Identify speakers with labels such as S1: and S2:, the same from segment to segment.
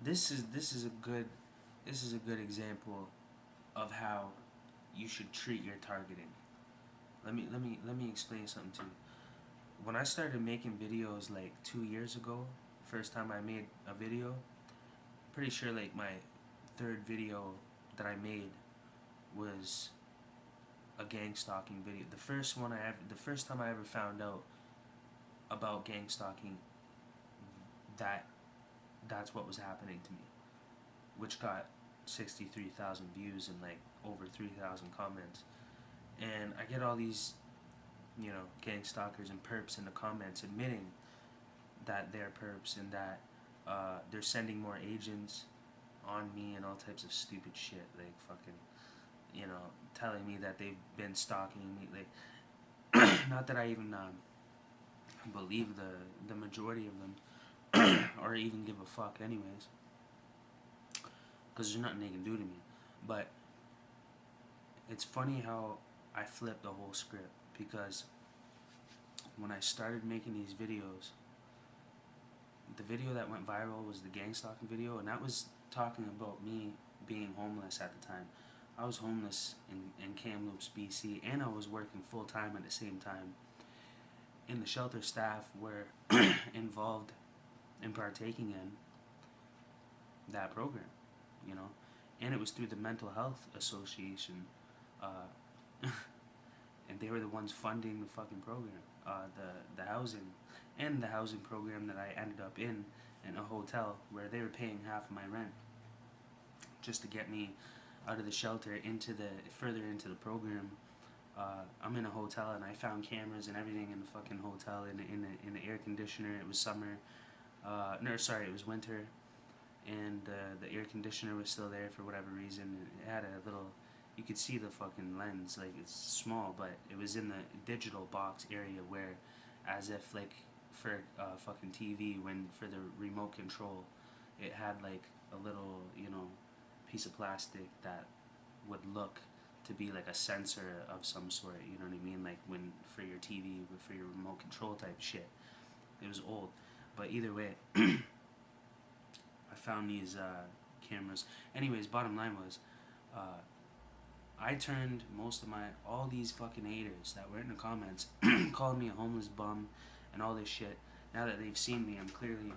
S1: This is a good example of how you should treat your targeting. Let me explain something to you. When I started making videos like 2 years ago, first time I made a video, pretty sure like my third video that I made was a gang stalking video. The first time I ever found out about gang stalking, that that's what was happening to me, which got 63,000 views and like over 3,000 comments. And I get all these, gang stalkers and perps in the comments admitting that they're perps and that they're sending more agents on me and all types of stupid shit, like fucking, telling me that they've been stalking me. Like, not that I even believe the majority of them or even give a fuck, anyways, because there's nothing they can do to me. But it's funny how I flipped the whole script, because when I started making these videos, the video that went viral was the gang stalking video, and that was talking about me being homeless at the time. I was homeless in Kamloops, BC, and I was working full time at the same time. And the shelter staff were involved in partaking in that program, you know, and it was through the Mental Health Association, and they were the ones funding the fucking program, the housing, and the housing program that I ended up in a hotel where they were paying half of my rent just to get me out of the shelter into the further into the program. I'm in a hotel and I found cameras and everything in the fucking hotel, in the air conditioner. It was summer. No, sorry, it was winter, and the air conditioner was still there for whatever reason. It had a little, you could see the fucking lens, like it's small, but it was in the digital box area where, as if like for fucking TV, when for the remote control, it had like a little, piece of plastic that would look to be like a sensor of some sort, you know what I mean? Like when for your TV, for your remote control type shit. It was old, but either way, I found these cameras. Anyways, bottom line was, uh, I turned all these fucking haters that were in the comments, calling me a homeless bum and all this shit. Now that they've seen me, I'm clearly,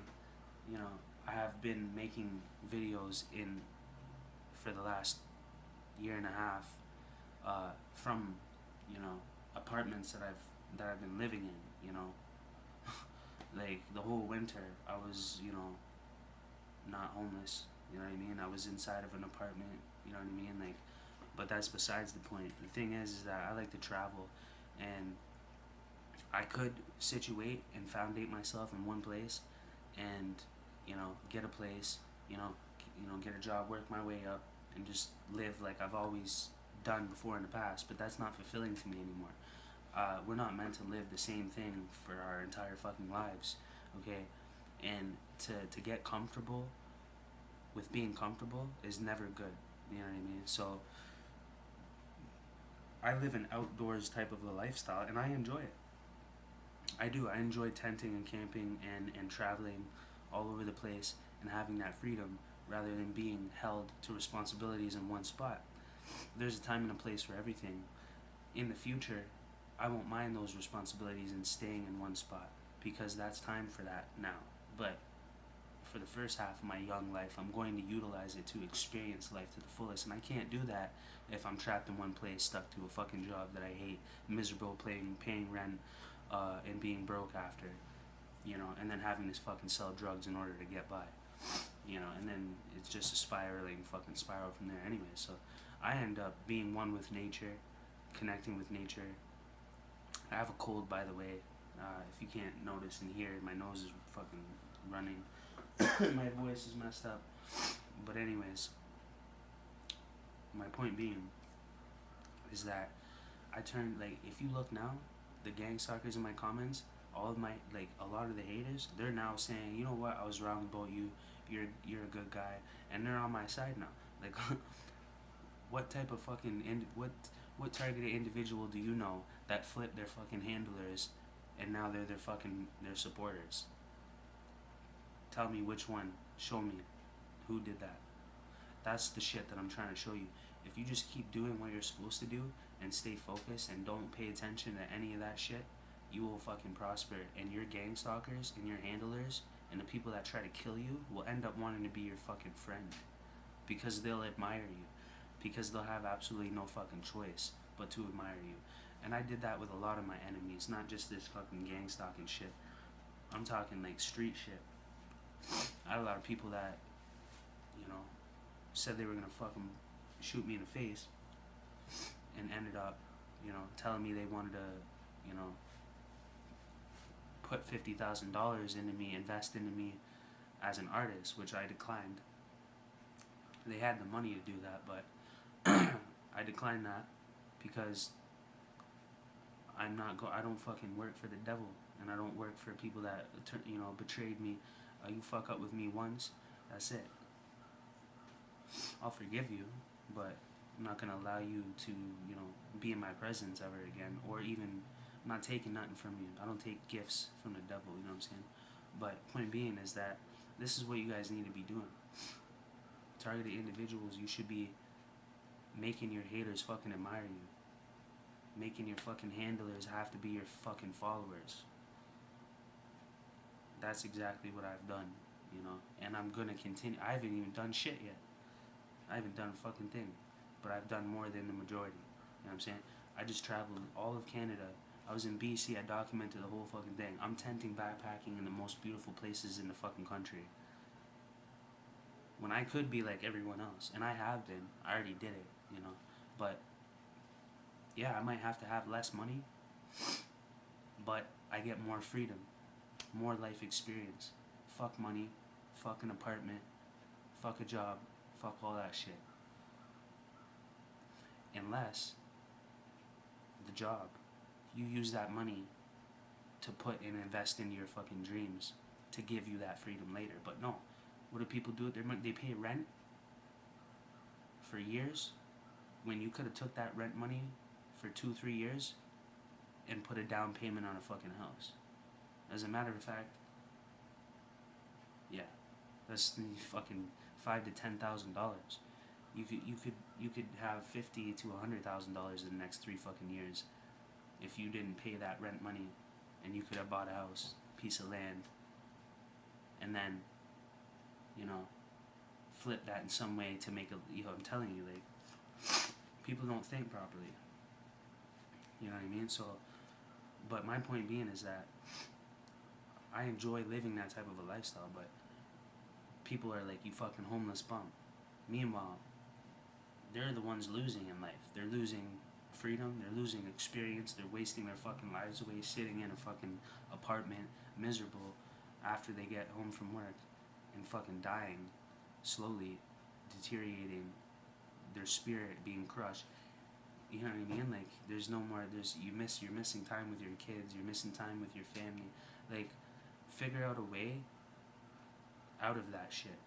S1: you know, I have been making videos for the last year and a half, from, apartments that I've been living in, like the whole winter I was, not homeless, you know what I mean? I was inside of an apartment, you know what I mean? Like, but that's besides the point. The thing is that I like to travel, and I could situate and foundate myself in one place, and get a place, get a job, work my way up, and just live like I've always done before in the past. But that's not fulfilling to me anymore. We're not meant to live the same thing for our entire fucking lives, okay? And to get comfortable with being comfortable is never good. You know what I mean? So I live an outdoors type of a lifestyle, and I enjoy it. I do. I enjoy tenting and camping and traveling all over the place and having that freedom rather than being held to responsibilities in one spot. There's a time and a place for everything. In the future, I won't mind those responsibilities and staying in one spot, because that's time for that now. But for the first half of my young life, I'm going to utilize it to experience life to the fullest, and I can't do that if I'm trapped in one place, stuck to a fucking job that I hate, miserable, paying rent, and being broke after, and then having to fucking sell drugs in order to get by, and then it's just a spiraling fucking spiral from there anyway. So I end up being one with nature, connecting with nature. I have a cold, by the way. If you can't notice and hear, my nose is fucking running. My voice is messed up. But anyways, my point being is that I turned, like, if you look now, the gang stalkers in my comments, all of my, like, a lot of the haters, they're now saying, you know what, I was wrong about you. You're a good guy, and they're on my side now. Like, what type of fucking what targeted individual do you know that flipped their fucking handlers, and now they're their supporters? Tell me which one. Show me. Who did that? That's the shit that I'm trying to show you. If you just keep doing what you're supposed to do and stay focused and don't pay attention to any of that shit, you will fucking prosper. And your gang stalkers and your handlers and the people that try to kill you will end up wanting to be your fucking friend. Because they'll admire you. Because they'll have absolutely no fucking choice but to admire you. And I did that with a lot of my enemies, not just this fucking gang stalking shit. I'm talking like street shit. I had a lot of people that, you know, said they were gonna fucking shoot me in the face and ended up, you know, telling me they wanted to, you know, put $50,000 into me, invest into me as an artist, which I declined. They had the money to do that, but I declined that because I don't fucking work for the devil, and I don't work for people that, you know, betrayed me. You fuck up with me once, that's it. I'll forgive you, but I'm not gonna allow you to, you know, be in my presence ever again, or even, I'm not taking nothing from you. I don't take gifts from the devil, you know what I'm saying? But point being is that this is what you guys need to be doing. Targeted individuals, you should be making your haters fucking admire you. Making your fucking handlers have to be your fucking followers. That's exactly what I've done, you know, and I'm gonna continue. I haven't even done shit yet. I haven't done a fucking thing, but I've done more than the majority. You know what I'm saying? I just traveled all of Canada. I was in BC. I documented the whole fucking thing. I'm tenting backpacking in the most beautiful places in the fucking country. When I could be like everyone else, and I have been. I already did it, you know. But yeah, I might have to have less money, but I get more freedom, more life experience. Fuck money, fuck an apartment, fuck a job, fuck all that shit. Unless the job, you use that money to put and invest in your fucking dreams to give you that freedom later. But no, what do people do with their money? They pay rent for years when you could have took that rent money for 2-3 years and put a down payment on a fucking house. As a matter of fact, yeah, that's fucking $5,000 to $10,000. You could have $50,000 to $100,000 in the next 3 fucking years if you didn't pay that rent money, and you could have bought a house, piece of land, and then, you know, flip that in some way to make a, you know, I'm telling you, like, people don't think properly. You know what I mean? So, but my point being is that I enjoy living that type of a lifestyle, but people are like, you fucking homeless bum. Meanwhile, they're the ones losing in life. They're losing freedom, they're losing experience, they're wasting their fucking lives away sitting in a fucking apartment, miserable, after they get home from work, and fucking dying, slowly deteriorating, their spirit being crushed. You know what I mean? Like, there's no more, you're missing time with your kids, you're missing time with your family. Like, figure out a way out of that shit,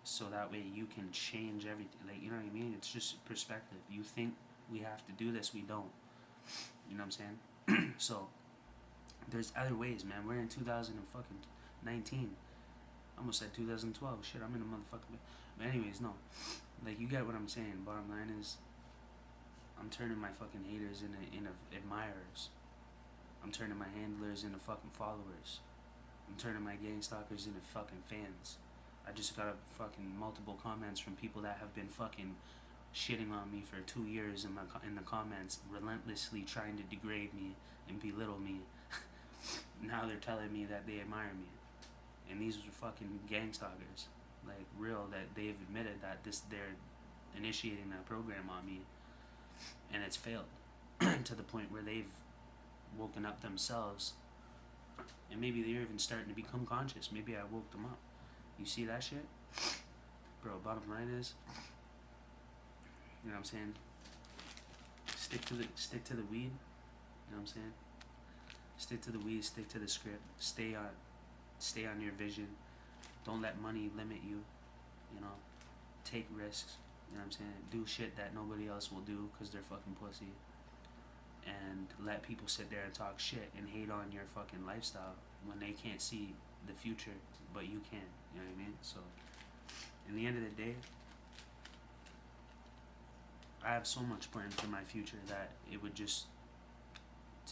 S1: so that way you can change everything. Like, you know what I mean? It's just perspective. You think we have to do this, we don't. You know what I'm saying? So, there's other ways, man. We're in 2019. I almost said 2012. Shit, I'm in a motherfucking... But anyways, no. Like, you get what I'm saying. Bottom line is, I'm turning my fucking haters into admirers. I'm turning my handlers into fucking followers. I'm turning my gang stalkers into fucking fans. I just got fucking multiple comments from people that have been fucking shitting on me for 2 years in the comments, relentlessly trying to degrade me and belittle me. Now they're telling me that they admire me. And these are fucking gang stalkers. Like, real, that they've admitted that they're initiating that program on me, and it's failed to the point where they've woken up themselves, and maybe they're even starting to become conscious. Maybe I woke them up. You see that shit? Bro, bottom line is, you know what I'm saying? Stick to the weed. You know what I'm saying? Stick to the weed, stick to the script, stay on your vision. Don't let money limit you, you know. Take risks, you know what I'm saying? Do shit that nobody else will do because they're fucking pussy. And let people sit there and talk shit and hate on your fucking lifestyle when they can't see the future, but you can, you know what I mean? So, In the end of the day, I have so much planned for my future that it would just,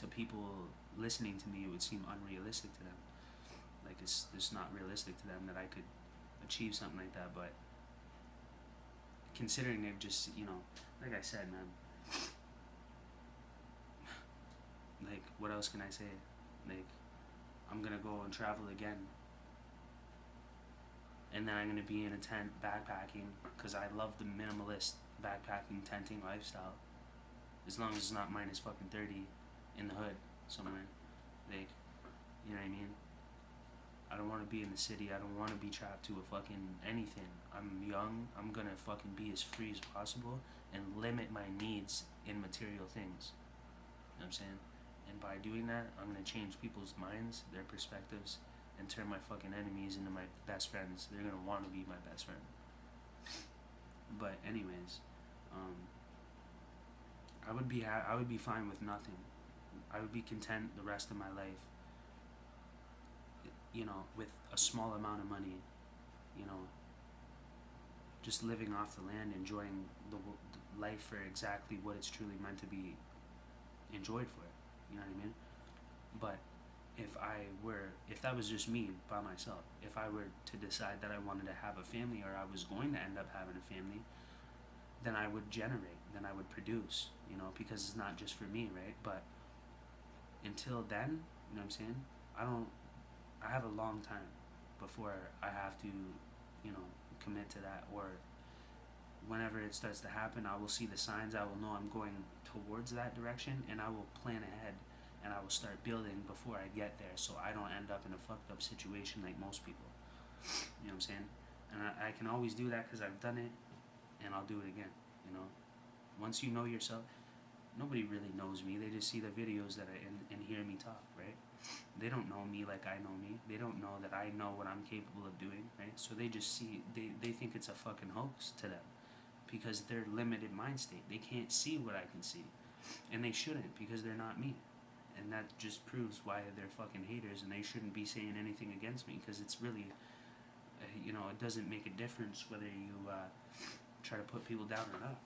S1: to people listening to me, it would seem unrealistic to them. Like it's not realistic to them that I could achieve something like that. But considering it, just like I said, man. Like, what else can I say? Like, I'm gonna go and travel again, and then I'm gonna be in a tent backpacking because I love the minimalist backpacking tenting lifestyle. As long as it's not minus fucking 30 in the hood somewhere, like, you know what I mean? I don't want to be in the city. I don't want to be trapped to a fucking anything. I'm young. I'm gonna fucking be as free as possible and limit my needs in material things. You know what I'm saying? And by doing that, I'm gonna change people's minds, their perspectives, and turn my fucking enemies into my best friends. They're gonna want to be my best friend. But anyways, I would be fine with nothing. I would be content the rest of my life. With a small amount of money. Just living off the land, enjoying the life for exactly what it's truly meant to be enjoyed for. You know what I mean? But if that was just me by myself, if I were to decide that I wanted to have a family, or I was going to end up having a family, then I would generate, then I would produce, because it's not just for me, right? But until then, you know what I'm saying? I have a long time before I have to, commit to that, or whenever it starts to happen, I will see the signs, I will know I'm going towards that direction, and I will plan ahead, and I will start building before I get there, so I don't end up in a fucked up situation like most people. You know what I'm saying? And I can always do that because I've done it, and I'll do it again. Once you know yourself, nobody really knows me. They just see the videos and hear me talk, right? They don't know me like I know me. They don't know that I know what I'm capable of doing, right? So they just they think it's a fucking hoax to them, because they're limited mind state. They can't see what I can see, and they shouldn't, because they're not me. And that just proves why they're fucking haters, and they shouldn't be saying anything against me, because it's really, it doesn't make a difference whether you try to put people down or not.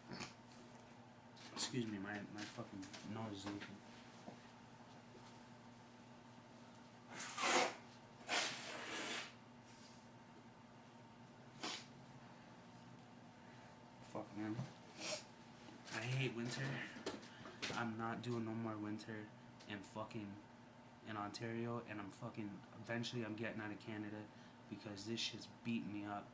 S1: Excuse me, my fucking nose is leaking. Fuck, man. I hate winter. I'm not doing no more winter in Ontario, and eventually I'm getting out of Canada, because this shit's beating me up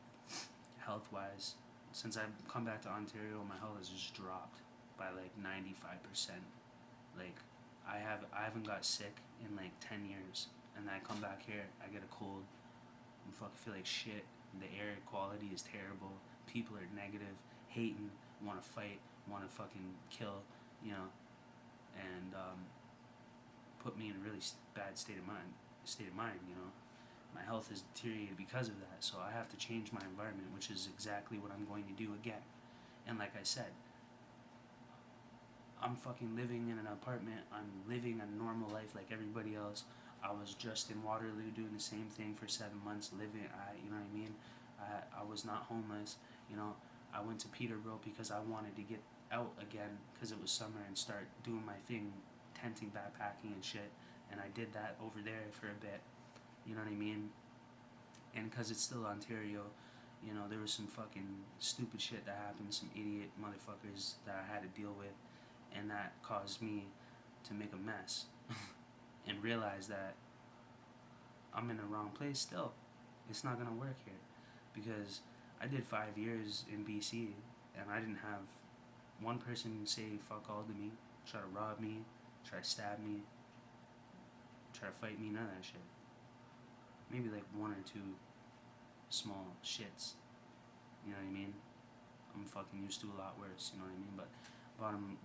S1: health-wise. Since I've come back to Ontario, my health has just dropped by like 95%. Like, I haven't got sick in like 10 years, and then I come back here, I get a cold, and fucking feel like shit. The air quality is terrible. People are negative, hating, want to fight, want to fucking kill, and put me in a really bad state of mind. My health is deteriorated because of that, so I have to change my environment, which is exactly what I'm going to do again. And like I said, I'm fucking living in an apartment. I'm living a normal life like everybody else. I was just in Waterloo doing the same thing for 7 months, living. You know what I mean? I was not homeless. I went to Peterborough because I wanted to get out again, because it was summer, and start doing my thing, tenting, backpacking, and shit. And I did that over there for a bit. You know what I mean? And because it's still Ontario, there was some fucking stupid shit that happened, some idiot motherfuckers that I had to deal with, and that caused me to make a mess and realize that I'm in the wrong place still. It's not gonna work here, because I did 5 years in BC, and I didn't have one person say fuck all to me, try to rob me, try to stab me, try to fight me, none of that shit. Maybe like one or two small shits. You know what I mean? I'm fucking used to a lot worse, you know what I mean? But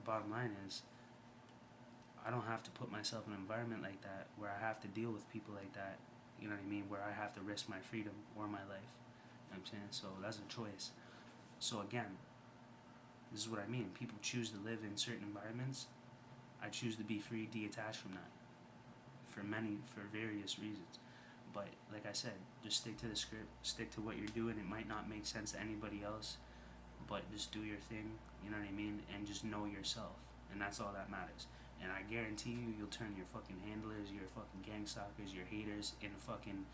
S1: bottom line is, I don't have to put myself in an environment like that where I have to deal with people like that, you know what I mean? Where I have to risk my freedom or my life. You know what I'm saying? So that's a choice. So again, this is what I mean. People choose to live in certain environments. I choose to be free, detached from that. For various reasons. But like I said, just stick to the script, stick to what you're doing. It might not make sense to anybody else, but just do your thing, you know what I mean? And just know yourself. And that's all that matters. And I guarantee you, you'll turn your fucking handlers, your fucking gangstalkers, your haters into fucking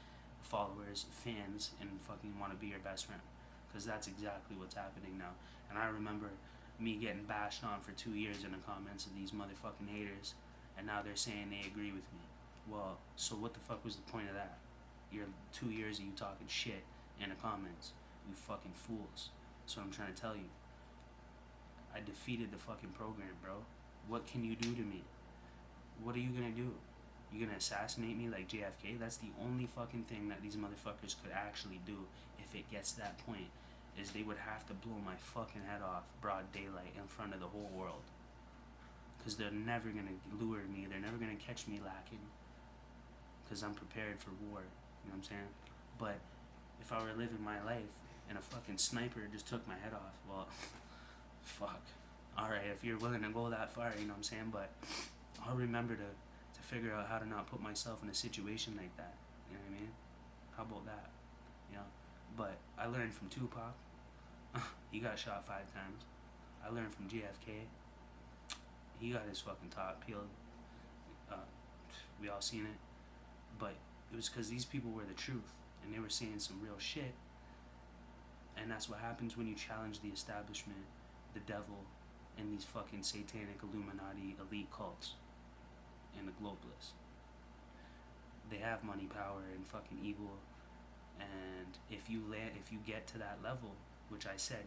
S1: followers, fans, and fucking want to be your best friend. Because that's exactly what's happening now. And I remember me getting bashed on for 2 years in the comments of these motherfucking haters, and now they're saying they agree with me. Well, so what the fuck was the point of that? You're 2 years of you talking shit in the comments. You fucking fools. That's what I'm trying to tell you. I defeated the fucking program, bro. What can you do to me? What are you gonna do? You gonna assassinate me like JFK? That's the only fucking thing that these motherfuckers could actually do if it gets to that point, is they would have to blow my fucking head off broad daylight in front of the whole world. Because they're never gonna lure me, they're never gonna catch me lacking. Because I'm prepared for war, you know what I'm saying? But if I were living my life and a fucking sniper just took my head off, well, fuck. Alright, if you're willing to go that far, you know what I'm saying? But I'll remember to figure out how to not put myself in a situation like that. You know what I mean? How about that? You know? But I learned from Tupac. He got shot 5 times. I learned from JFK. He got his fucking top peeled. We all seen it. But it was because these people were the truth. And they were saying some real shit. And that's what happens when you challenge the establishment, the devil, and these fucking satanic Illuminati elite cults and the globalists. They have money, power, and fucking evil. And if you get to that level, which I said,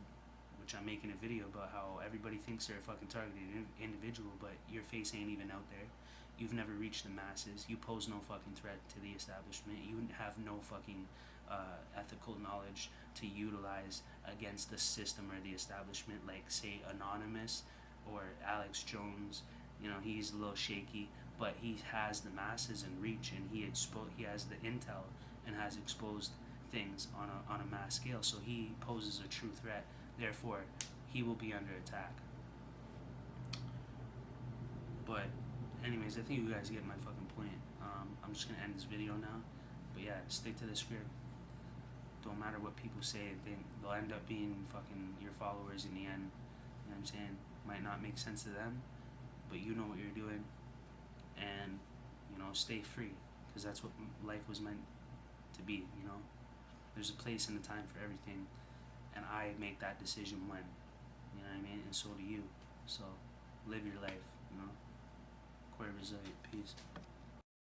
S1: which I'm making a video about how everybody thinks they're a fucking targeted individual, but your face ain't even out there. You've never reached the masses. You pose no fucking threat to the establishment. You have no fucking ethical knowledge to utilize against the system or the establishment, like say Anonymous or Alex Jones. You know, he's a little shaky, but he has the masses and reach, and he has the intel and has exposed things on a mass scale. So he poses a true threat. Therefore, he will be under attack. But anyways, I think you guys get my fucking point. I'm just gonna end this video now. But yeah, stick to the script. Don't matter what people say and think. They'll end up being fucking your followers in the end. You know what I'm saying? Might not make sense to them, but you know what you're doing. And, you know, stay free. Because that's what life was meant to be, you know? There's a place and a time for everything. And I make that decision when. You know what I mean? And so do you. So, live your life, you know? Quite resilient. Peace.